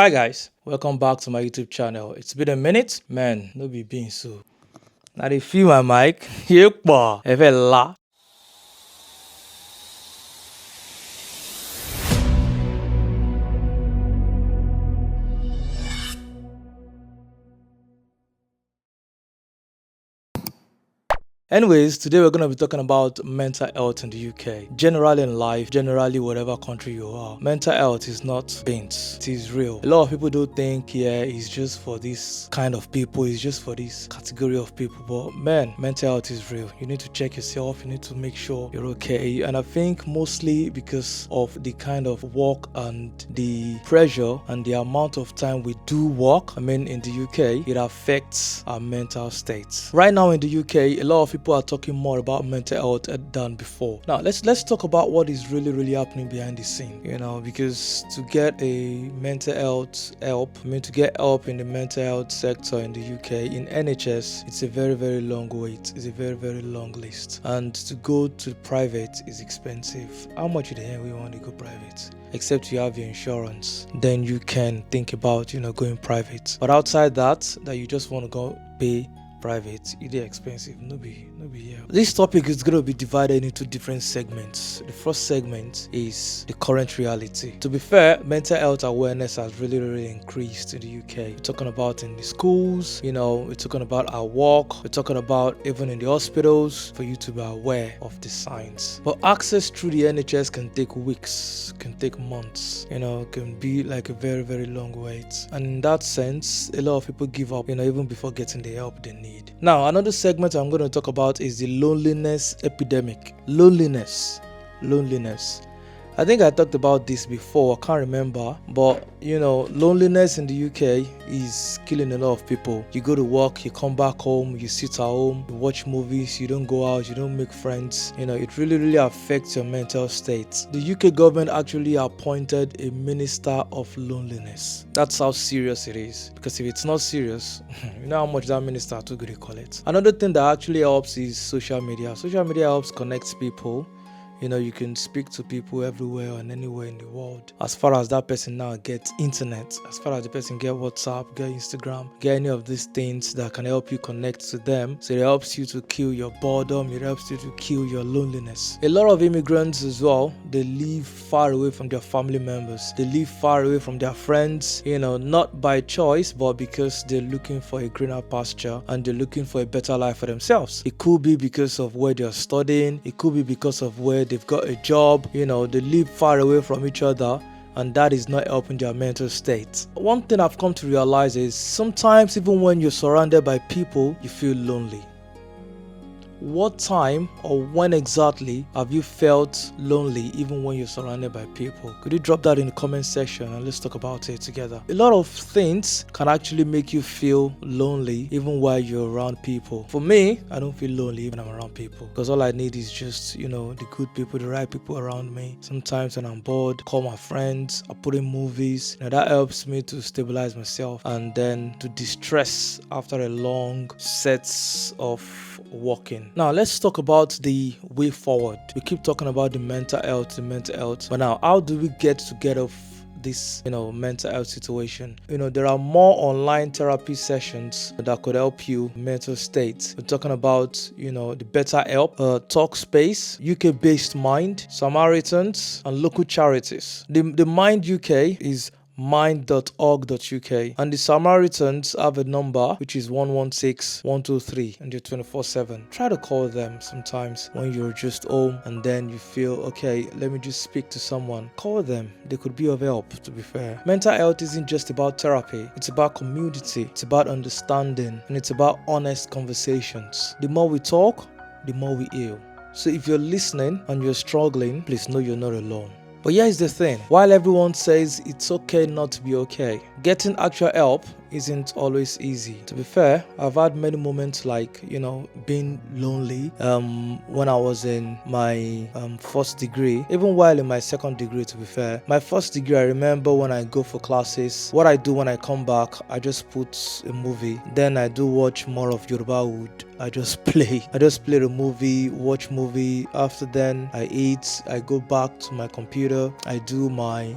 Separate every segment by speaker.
Speaker 1: Hi guys, welcome back to my YouTube channel. It's been a minute, man. No be being so. Now they feel my mic. Yepa, ever la. Anyways, today we're going to be talking about mental health in the UK. Generally in life, generally whatever country you are, mental health is not beans. It is real. A lot of people do think, yeah, it's just for this kind of people, it's just for this category of people. But man, mental health is real. You need to check yourself, you need to make sure you're okay. And I think mostly because of the kind of work and the pressure and the amount of time we do work, in the UK, it affects our mental state. Right now in the UK, a lot of people are talking more about mental health than before. Now let's talk about what is really happening behind the scene. Because to get a mental health help, to get help in the mental health sector in the UK in NHS, it's a very long wait. It's a very long list, and to go to private is expensive. How much do we want to go private? Except you have your insurance, then you can think about going private. But outside that you just want to go pay private, it is expensive. No be here. This topic is going to be divided into different segments. The first segment is the current reality. To be fair, mental health awareness has really increased in the UK. We're talking about in the schools, we're talking about our work, we're talking about even in the hospitals, for you to be aware of the signs. But access through the NHS can take weeks, can take months, can be like a very long wait. And in that sense, a lot of people give up, even before getting the help they need. Now, another segment I'm going to talk about is the loneliness epidemic. Loneliness. I think I talked about this before, I can't remember, but loneliness in the UK is killing a lot of people. You go to work, you come back home, you sit at home, you watch movies, you don't go out, you don't make friends. It really affects your mental state. The UK government actually appointed a minister of loneliness. That's how serious it is. Because if it's not serious, you know how much that minister took to call it. Another thing that actually helps is social media. Social media helps connect people. You can speak to people everywhere and anywhere in the world. As far as that person now gets internet, as far as the person get WhatsApp, get Instagram, get any of these things that can help you connect to them. So it helps you to kill your boredom, it helps you to kill your loneliness. A lot of immigrants as well, they live far away from their family members. They live far away from their friends, not by choice, but because they're looking for a greener pasture and they're looking for a better life for themselves. It could be because of where they're studying, it could be because of where they've got a job, they live far away from each other, and that is not helping their mental state. One thing I've come to realize is sometimes even when you're surrounded by people, you feel lonely. What time or when exactly have you felt lonely even when you're surrounded by people? Could you drop that in the comment section and let's talk about it together? A lot of things can actually make you feel lonely even while you're around people. For me, I don't feel lonely when I'm around people because all I need is just, the good people, the right people around me. Sometimes when I'm bored, call my friends, I put in movies. That helps me to stabilize myself and then to distress after a long sets of walking. Now let's talk about the way forward. We keep talking about the mental health, but now how do we get off this mental health situation? There are more online therapy sessions that could help you mental state. We're talking about the Better Help, Talkspace, UK based Mind, Samaritans, and local charities. The Mind UK is mind.org.uk, and the Samaritans have a number which is 116 123, and they're 24/7. Try to call them sometimes when you're just home and then you feel okay, let me just speak to someone. Call them, they could be of help. To be fair, mental health isn't just about therapy, it's about community, it's about understanding, and it's about honest conversations. The more we talk, the more we heal. So if you're listening and you're struggling, please know you're not alone. But here's the thing, while everyone says it's okay not to be okay, getting actual help isn't always easy. To be fair, I've had many moments like, being lonely when I was in my first degree, even while in my second degree, to be fair. My first degree, I remember when I go for classes, what I do when I come back, I just put a movie. Then I do watch more of Yoruba Wood. I just play the movie, watch movie. After then I eat, I go back to my computer, I do my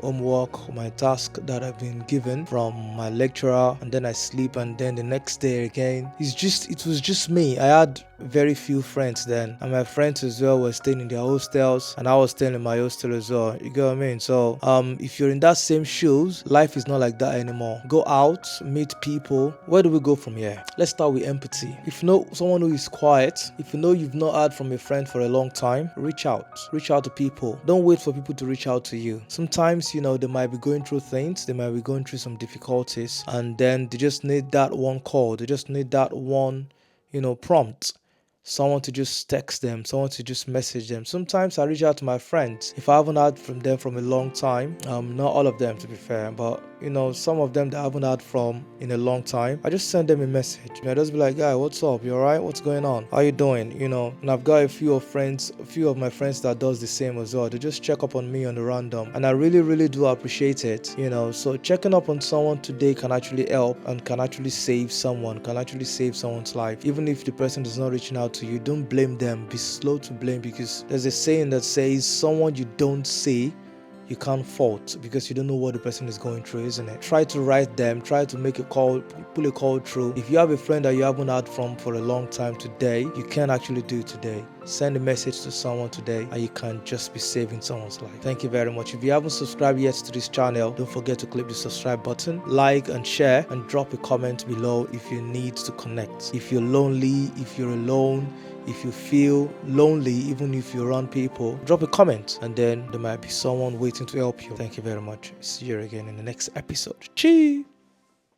Speaker 1: homework, my task that I've been given from my lecturer, and then I sleep. And then the next day again, it was just me. I had very few friends then, and my friends as well were staying in their hostels, and I was staying in my hostel as well. You get what I mean? So if you're in that same shoes, life is not like that anymore. Go out, meet people. Where do we go from here? Let's start with empathy. If you know someone who is quiet, if you know you've not heard from a friend for a long time, reach out to people. Don't wait for people to reach out to you. Sometimes they might be going through things, they might be going through some difficulties, and then they just need that one call, they just need that one prompt, someone to just text them, someone to just message them. Sometimes I reach out to my friends if I haven't heard from them from a long time. Not all of them, to be fair, but some of them that I haven't heard from in a long time, I just send them a message. I just be like, guy, what's up? You alright? What's going on? How you doing? And I've got a few of my friends that does the same as well. They just check up on me on the random, and I really, really do appreciate it. So checking up on someone today can actually help and can actually save someone's life. Even if the person is not reaching out to you, don't blame them. Be slow to blame, because there's a saying that says someone you don't see, you can't fault, because you don't know what the person is going through, isn't it? Try to write them, try to make a call, pull a call through. If you have a friend that you haven't heard from for a long time today, you can actually do it today. Send a message to someone today, and you can just be saving someone's life. Thank you very much. If you haven't subscribed yet to this channel, don't forget to click the subscribe button, like and share, and drop a comment below if you need to connect. If you're lonely, if you're alone, if you feel lonely, even if you're around people, drop a comment, and then there might be someone waiting to help you. Thank you very much. See you again in the next episode. Cheers.